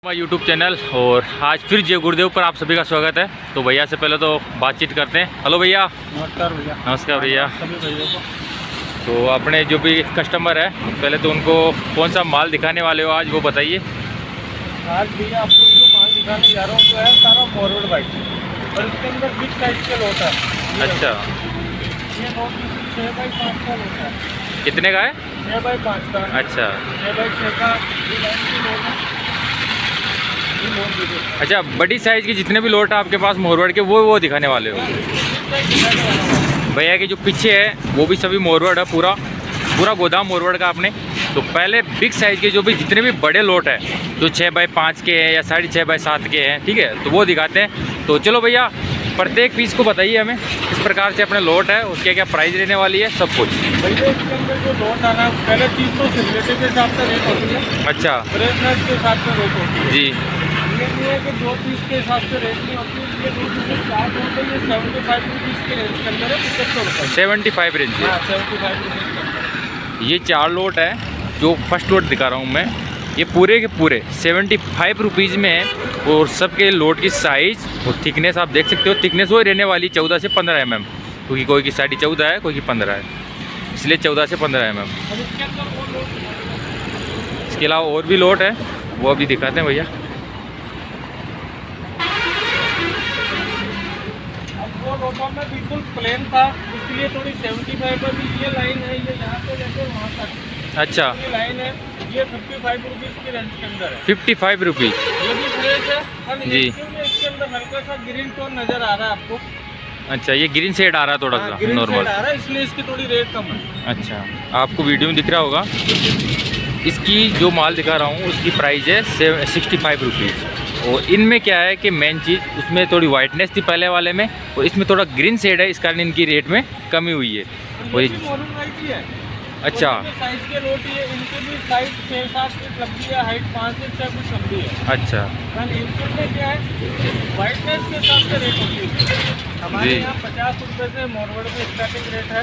हमारा YouTube channel और आज फिर जय गुरुदेव पर आप सभी का स्वागत है। तो भैया से पहले तो बातचीत करते हैं। हेलो भैया। नमस्कार भैया। नमस्कार भैया। सभी भैया को तो अपने जो भी कस्टमर है पहले तो उनको कौन सा माल दिखाने वाले हो आज वो बताइए। आज भैया आपको जो माल दिखाने जा रहा हूँ वो है सारा फॉरवर्ड बाइक और इसके अंदर बिग साइज के लोट है। अच्छा, ये लोट 6x5 का लोट है। कितने का है? 6x5 का। अच्छा 6x6 का ये लाइन की लोट है। ये लोट देखो। अच्छा, बड़ी साइज़ के जितने भी लोट है आपके पास मोरवड़ के वो दिखाने वाले हो। भैया के जो पीछे है वो भी सभी मोरवड़ है, पूरा गोदाम मोरवड़ का आपने। तो पहले बिग साइज़ के जो भी जितने भी बड़े लोट है जो 6x5 के हैं या 6.5x7 के हैं, ठीक है, तो वो दिखाते हैं। तो चलो भैया प्रत्येक पीस को बताइए हमें किस प्रकार से अपने लोट है, उसके क्या प्राइस रहने वाली है, सब कुछ। भैया इसके अंदर जो लोट आना है पहले चीज़ तो सिलेटी के हिसाब से रेट होती है। अच्छा, फ्रेशनेस के हिसाब से रेट होती है जी। ये नहीं है कि 2 पीस के हिसाब से रेट नहीं होती है। ये 2 पीस 4 होते हैं। ये 75 रुपीज़ के रेंज के अंदर है। 75 रुपये। 75 रेंज हाँ 75 रुपीज़ के अंदर। ये 4 लोट है जो फर्स्ट लोट दिखा रहा हूँ मैं, ये पूरे के पूरे 75 रुपीज़ में है। और सबके लोट की साइज़ और थिकनेस आप देख सकते हो। थिकनेस वो रहने वाली 14 से 15 mm, क्योंकि कोई की 14.5 है, कोई की 15 है, इसलिए 14 से 15 mm। अब इसके अंदर वो लोट इसके अलावा और भी लोट है वो अभी दिखाते हैं भैया। वो लोटों में बिल्कुल प्लेन था, इसलिए थोड़ी 75 पर भी ये लाइन है। ये यहाँ से लेकर वहाँ तक अच्छा, ये लाइन है। ये 55 रुपीज़ की रेंज के अंदर है। 55 रुपीज़ ये भी फ्रेश है और जी। इसके अंदर हल्का सा ग्रीन टोन नज़र आ रहा है आपको। अच्छा, ये ग्रीन शेड आ रहा है थोड़ा हाँ, सा ग्रीन नॉर्मल। शेड आ रहा है, इसलिए इसकी थोड़ी रेट कम है। अच्छा, आपको वीडियो में दिख रहा होगा। इसकी जो माल दिखा रहा हूँ उसकी प्राइस है 65 रुपीज़। और इनमें क्या है कि मेन चीज़ उसमें थोड़ी वाइटनेस थी पहले वाले में, और इसमें थोड़ा ग्रीन शेड है, इस कारण इनकी रेट में कमी हुई है। और ये भी मॉडर्न वाइट ही है। अच्छा, साइज के लोट है, इनके भी साइज 6-7 फीट लंबी है, हाइट 5 से 6 फीट लंबी है। अच्छा इनके में क्या है वाइटनेस के हिसाब से रेट होती है। हमारे जी। यहाँ 50 रुपये से मोरवड़ में स्टार्टिंग रेट है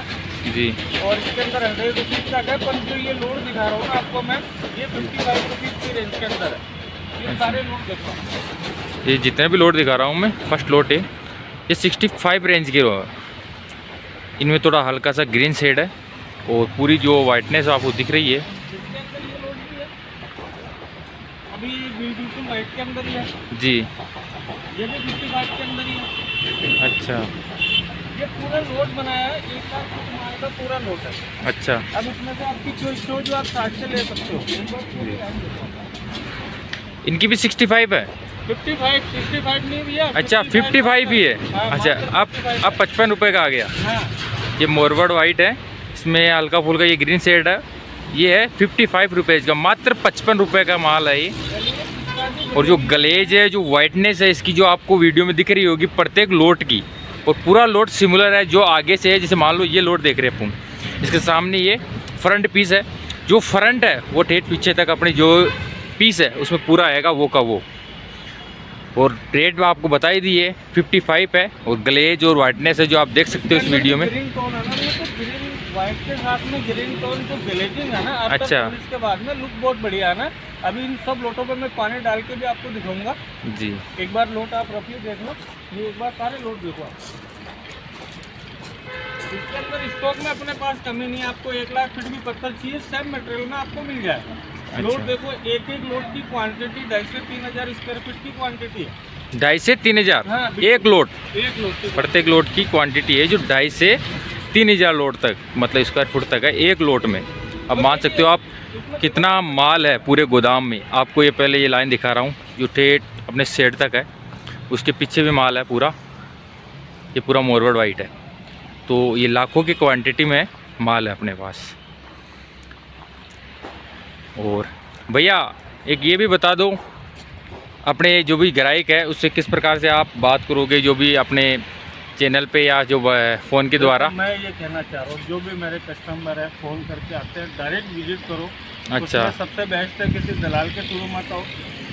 जी। और इसके अंदर 100 रुपीज़ तक है। पर जो ये लोड दिखा रहा हूँ ना आपको मैं, ये 55 रुपीज़ की रेंज के अंदर है। ये सारे लोड देखो, ये जितने भी लोट दिखा रहा हूँ मैं, फर्स्ट लोट है ये 65 रेंज के हो। इनमें थोड़ा हल्का सा ग्रीन शेड है और पूरी जो वाइटनेस आपको दिख रही है। इसके अंदर ये लोड भी है, अभी बिल्कुल वाइट के अंदर ही है। जी। ये भी 55 के अंदर ही है। अच्छा ये पूरा नोट बनाया है, 1 लाख रुपये माल का पूरा नोट है। अच्छा, अब इसमें से आपकी चॉइस जो आप 60 से ले सकते हो। इनकी भी 65 है। 55 65 नहीं भैया। अच्छा 55 ही है। हाँ, अच्छा, अब 55 रुपये का आ गया। हाँ ये मोरवड़ वाइट है, इसमें हल्का फुल्का ये ग्रीन शेड है। ये है 55 रुपये का, मात्र 55 रुपये का माल है ये। और जो गलेज है, जो वाइटनेस है इसकी, जो आपको वीडियो में दिख रही होगी प्रत्येक लोट की, और पूरा लोट सिमिलर है जो आगे से है। जैसे मान लो ये लोट देख रहे हैं अपन, इसके सामने ये फ्रंट पीस है, जो फ्रंट है वो ठेठ पीछे तक अपनी जो पीस है उसमें पूरा आएगा वो का वो। और रेट में आपको बता ही दिए 55 है। और ग्लेज और वाइटनेस है जो आप देख सकते हो इस वीडियो में। ग्रीन टोन है ना, ये तो ग्रीन व्हाइट के साथ में ग्रीन टोन जो ग्लेजिंग है ना, अच्छा। इसके बाद में लुक बहुत बढ़िया है ना। अभी इन सब लोटों पे मैं पानी डाल के भी आपको दिखाऊंगा। जी। एक बार लोट आप रखिए, देख लो। ये एक बार सारे लोट देखो आप। इसके अंदर स्टॉक में अपने पास कमी नहीं है। आपको 1 लाख फीट भी पत्थर चाहिए, सेम मटेरियल में आपको मिल जाएगा। लोट देखो, एक लोट की क्वांटिटी 2.5 से 3,000 स्क्वायर फीट की क्वांटिटी है। 2.5 से 3,000 हाँ, एक लोट। एक लोट की प्रत्येक लोट की क्वांटिटी है जो 2.5 से 3,000 लोट तक, मतलब स्क्वायर फुट तक है एक लोट में। अब मान सकते हो आप कितना माल है पूरे गोदाम में। आपको ये पहले ये लाइन दिखा रहा हूँ जो ठेठ अपने शेड तक है, उसके पीछे भी माल है पूरा। ये पूरा मोरवड़ वाइट है, तो ये लाखों की क्वांटिटी में माल है अपने पास। और भैया एक ये भी बता दो, अपने जो भी ग्राहक है उससे किस प्रकार से आप बात करोगे, जो भी अपने चैनल पे या जो फ़ोन के द्वारा। मैं ये कहना चाह रहा हूँ, जो भी मेरे कस्टमर है फ़ोन करके आते हैं, डायरेक्ट विजिट करो। अच्छा, उसमें सबसे बेस्ट है किसी दलाल के थ्रू मत आओ,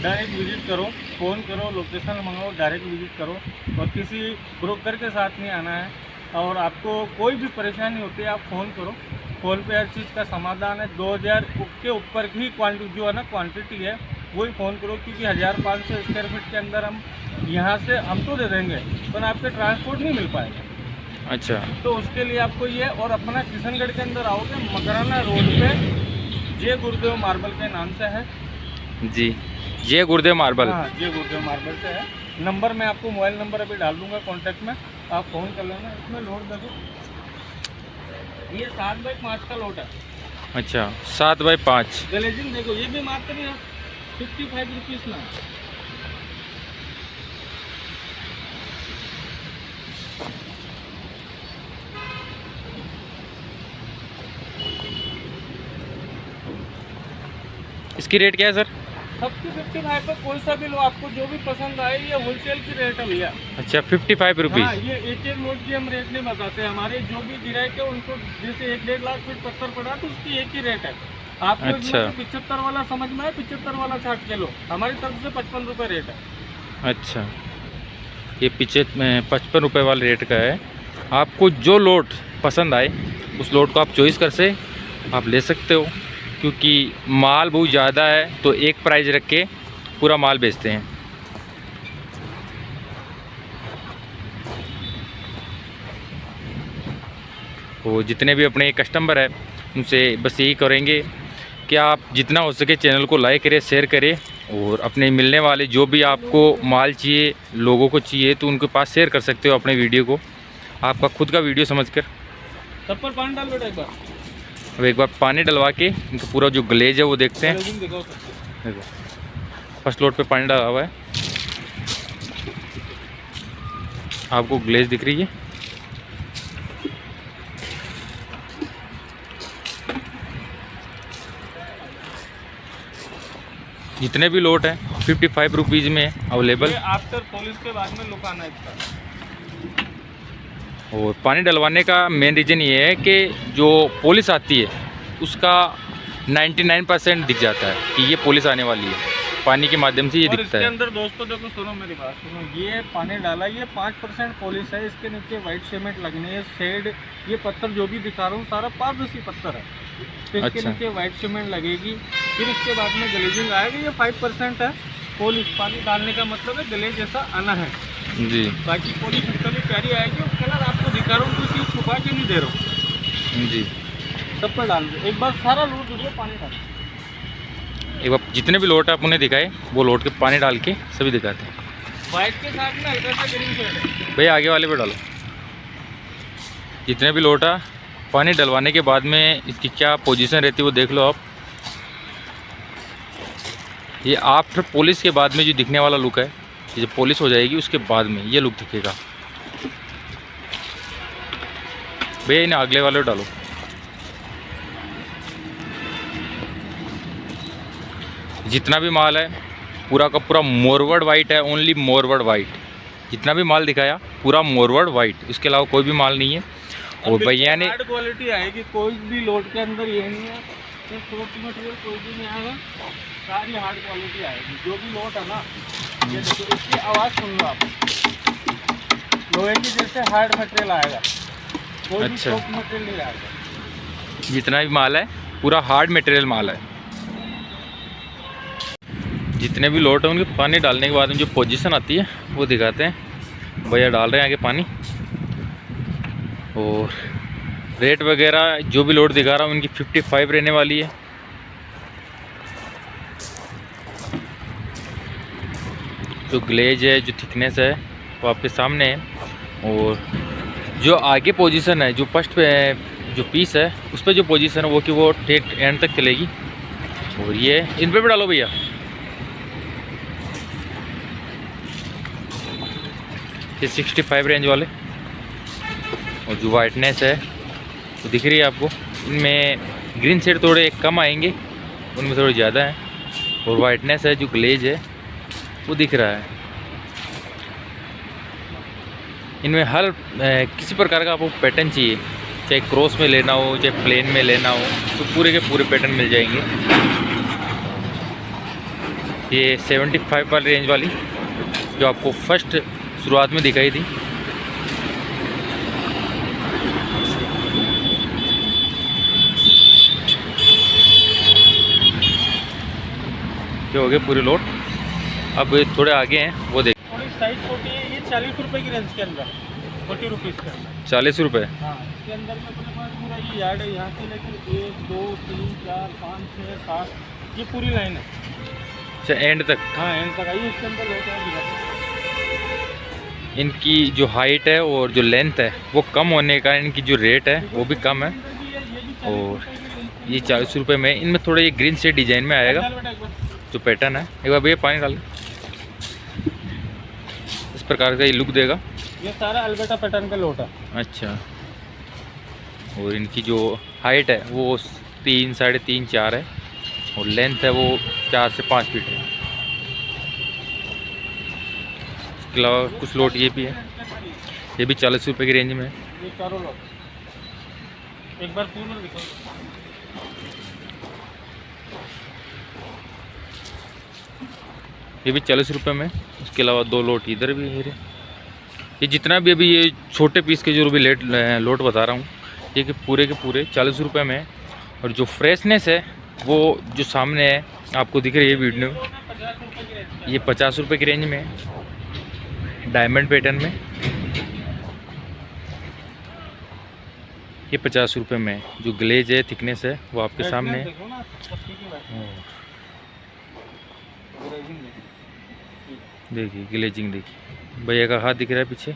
डायरेक्ट विजिट करो। फ़ोन करो, लोकेशन मंगाओ, डायरेक्ट विजिट करो। और किसी ब्रोकर के साथ नहीं आना है। और आपको कोई भी परेशानी होती है आप फ़ोन करो, फ़ोन पे हर चीज़ का समाधान है। 2000 के ऊपर की क्वांटिटी जो है ना, क्वांटिटी है वही फ़ोन करो, क्योंकि 1500 स्क्वायर फीट के अंदर हम यहाँ से हम तो दे देंगे, पर आपके ट्रांसपोर्ट नहीं मिल पाएगा। अच्छा, तो उसके लिए आपको ये, और अपना किशनगढ़ के अंदर आओगे, मकराना रोड पे जय गुरुदेव मार्बल के नाम से है जी, जय गुरुदेव मार्बल। हाँ, जय गुरुदेव मार्बल से है। नंबर मैं आपको मोबाइल नंबर अभी डाल दूंगा कॉन्टैक्ट में, आप फ़ोन कर लेना। इसमें लोड देखो, ये 7x5 का लोड है। अच्छा, 7x5। ग्लेजिंग देखो, ये भी मात्र 55 रुपीज़ में। इसकी रेट क्या है सर? सबकी 55 पे, कोई सा भी लो, आपको जो भी पसंद आए। ये होलसेल की रेट है भैया। अच्छा, 55 रुपीज़। हाँ, ये एक लोड की हम रेट नहीं बताते। हमारे जो भी गिराए के उनको, जैसे 1-1.5 लाख फीट पत्थर पड़ा तो उसकी एक ही रेट है। आपको अच्छा। 75 वाला समझ में है, 75 वाला 60 किलो, हमारी तरफ से 55 रुपये रेट है। अच्छा, ये 55 रुपये वाले रेट का है। आपको जो लोड पसंद आए उस लोड को आप चॉइस कर से आप ले सकते हो, क्योंकि माल बहुत ज़्यादा है तो एक प्राइस रख के पूरा माल बेचते हैं। तो जितने भी अपने कस्टमर है उनसे बस यही करेंगे कि आप जितना हो सके चैनल को लाइक करें, शेयर करें, और अपने मिलने वाले जो भी आपको माल चाहिए, लोगों को चाहिए, तो उनके पास शेयर कर सकते हो अपने वीडियो को, आपका खुद का वीडियो समझकर। सब पर पानी डाल बेटा एक बार। अब एक बार पानी डलवा के इनका पूरा जो ग्लेज है वो देखते हैं। ग्लेजिंग दिखाओ सबको। देखो, फर्स्ट लोड पे पानी डाला हुआ है, आपको ग्लेज दिख रही है। जितने भी लोट हैं 55 रुपीज़ में अवेलेबल। ये आफ्टर पॉलिश के बाद में लुक आना इसका। और पानी डलवाने का मेन रीज़न ये है कि जो पॉलिश आती है उसका 99% दिख जाता है कि ये पॉलिश आने वाली है, पानी के माध्यम से ये और दिखता इसके है। अंदर दोस्तों देखो, सुनो मेरी बात सुनो, ये पानी डाला, ये 5% पॉलिश है। इसके नीचे वाइट सीमेंट लगने है, शेड, ये पत्थर जो भी दिखा रहा हूँ सारा पारदर्शी पत्थर है। तो इसके अच्छा। नीचे वाइट सीमेंट लगेगी, फिर इसके बाद में ग्लेजिंग आएगी। ये 5% है पॉलिश। पानी डालने का मतलब है ग्लेज जैसा आना है जी बाकी पॉलिश इसका भी प्यारी आएगी। और कलर आपको दिखा रहा हूँ, कोई चीज़ छुपा के नहीं दे रहा हूँ, जी, सब पर डाल दो। एक बार सारा लोड दीजिए, पानी डाल। एक बार जितने भी लोट आपने दिखाए वो लोट के पानी डाल के सभी दिखाते हैं। वाइट के साथ में हल्का सा ग्रीन शेड है। भैया आगे वाले पे डालो। जितने भी लोटा पानी डलवाने के बाद में इसकी क्या पोजीशन रहती है वो देख लो आप। ये आफ्टर पॉलिश के बाद में जो दिखने वाला लुक है, ये जब पॉलिश हो जाएगी उसके बाद में ये लुक दिखेगा। भैया इन्हें अगले वाले पे डालो। जितना भी माल है पूरा का पूरा मोरवड वाइट है, ओनली मोरवड वाइट। जितना भी माल दिखाया पूरा मोरवड वाइट, इसके अलावा कोई भी माल नहीं है। और भैया ने हार्ड क्वालिटी आएगी, कोई भी लोड के अंदर ये नहीं है कि सॉफ्ट मटेरियल कोई भी नहीं आएगा, सारी हार्ड क्वालिटी आएगी। जो भी लोड है ना, ये देखो, इसकी आवाज़ सुन लो आप, लोहे की जैसे हार्ड मटेरियल आएगा, कोई भी अच्छा। सॉफ्ट मटेरियल नहीं आएगा। जितना भी माल है पूरा हार्ड मटेरियल माल है। जितने भी लोट हैं उनके पानी डालने के बाद में जो पोजीशन आती है वो दिखाते हैं। भैया डाल रहे हैं आगे पानी, और रेट वगैरह जो भी लोड दिखा रहा हूँ उनकी 55 रहने वाली है। जो ग्लेज है, जो थिकनेस है वो आपके सामने है। और जो आगे पोजीशन है, जो फर्स्ट पे जो पीस है उस पर जो पोजीशन है वो कि वो ठेठ एंड तक चलेगी। और ये इन पे भी डालो भैया। ये 65 रेंज वाले, और जो वाइटनेस है वो दिख रही है आपको। इनमें ग्रीन शेड थोड़े कम आएंगे, उनमें थोड़े ज़्यादा हैं। और वाइटनेस है, जो ग्लेज है वो दिख रहा है। इनमें हर किसी प्रकार का आपको पैटर्न चाहिए, चाहे क्रॉस में लेना हो चाहे प्लेन में लेना हो, तो पूरे के पूरे पैटर्न मिल जाएंगे। ये 75 वाली रेंज वाली जो आपको फर्स्ट शुरुआत में दिखाई थी, ये हो गए पूरे लोट। अब ये थोड़े आगे हैं वो देख। थोड़ी साइज छोटी है, ये 40 रुपये की रेंज के अंदर, 40 रुपीज़ के अंदर। 40 रुपये। हाँ, इसके अंदर में अपने पास पूरा ये यार्ड है, यहाँ से लेकर 1 2 3 4 5 6 7 ये पूरी लाइन है। अच्छा, एंड तक। हाँ, एंड तक आइए, इसके अंदर लोट है। इनकी जो हाइट है और जो लेंथ है वो कम होने का इनकी जो रेट है वो भी कम है। और ये 40 रुपये में, इनमें थोड़ा ये ग्रीन से डिजाइन में आएगा जो पैटर्न है। एक बार भैया पानी डाल, इस प्रकार का ये लुक देगा। ये सारा अल्बर्टा पैटर्न का लोट है। अच्छा, और इनकी जो हाइट है वो 3 साढ़े 3 4 है और लेंथ है वो 4 से 5 फीट है। इसके अलावा कुछ लोट ये भी है, ये भी 40 रुपये की रेंज में है। ये चारों लोट एक बार पूर्ण दिखाओ। ये भी 40 रुपये में। उसके अलावा 2 लोट इधर भी है। ये जितना भी अभी ये छोटे पीस के जो भी लोट बता रहा हूँ ये कि पूरे के पूरे 40 रुपये में है। और जो फ्रेशनेस है वो जो सामने है आपको दिख रही है वीडियो में, ये 50 रुपये की रेंज में है, डायमंड पैटर्न में। ये 50 रुपये में जो ग्लेज है, थिकनेस है वो आपके सामने है। देखिए ग्लेजिंग, देखिए भैया का हाथ दिख रहा है पीछे।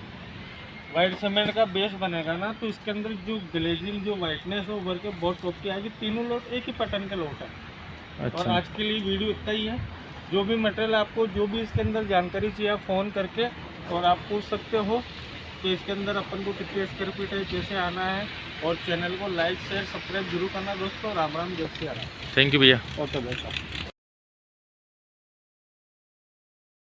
वाइट सीमेंट का बेस बनेगा ना, तो इसके अंदर जो ग्लेजिंग जो वाइटनेस है उभर के बहुत टॉप की आएगी। तीनों लोट एक ही पैटर्न के लोट है। अच्छा। और आज के लिए वीडियो इतना ही है। जो भी मटेरियल आपको, जो भी इसके अंदर जानकारी चाहिए, आप फ़ोन करके और आप पूछ सकते हो कि इसके अंदर अपन को कितने स्क्वायर फीट है, कैसे आना है। और चैनल को लाइक शेयर सब्सक्राइब जरूर करना दोस्तों। राम राम, जय श्री राम। थैंक यू भैया। ओके भाई साहब।